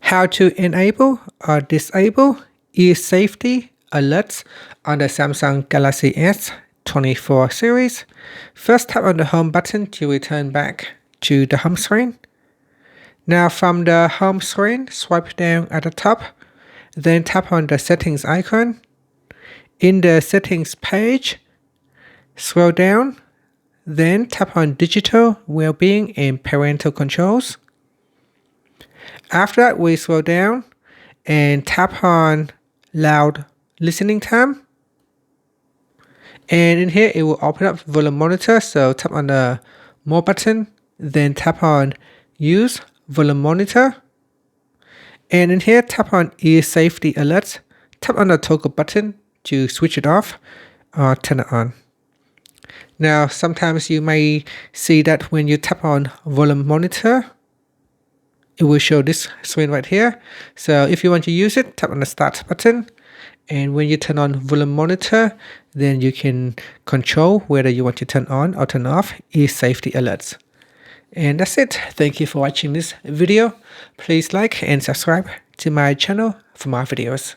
How to enable or disable e-safety alerts on the Samsung Galaxy S24 series. First, tap on the home button to return back to the home screen. Now from the home screen, swipe down at the top, then tap on the settings icon. In the settings page, scroll down, then tap on digital well-being and parental controls. After that, we scroll down and tap on loud listening time. And in here, it will open up volume monitor. So tap on the more button, then tap on use volume monitor. And in here, tap on ear safety alerts. Tap on the toggle button to switch it off or turn it on. Now, sometimes you may see that when you tap on volume monitor, it will show this screen right here. So if you want to use it, tap on the start button. And when you turn on volume monitor, then you can control whether you want to turn on or turn off e-safety alerts. And that's it. Thank you for watching this video. Please like and subscribe to my channel for more videos.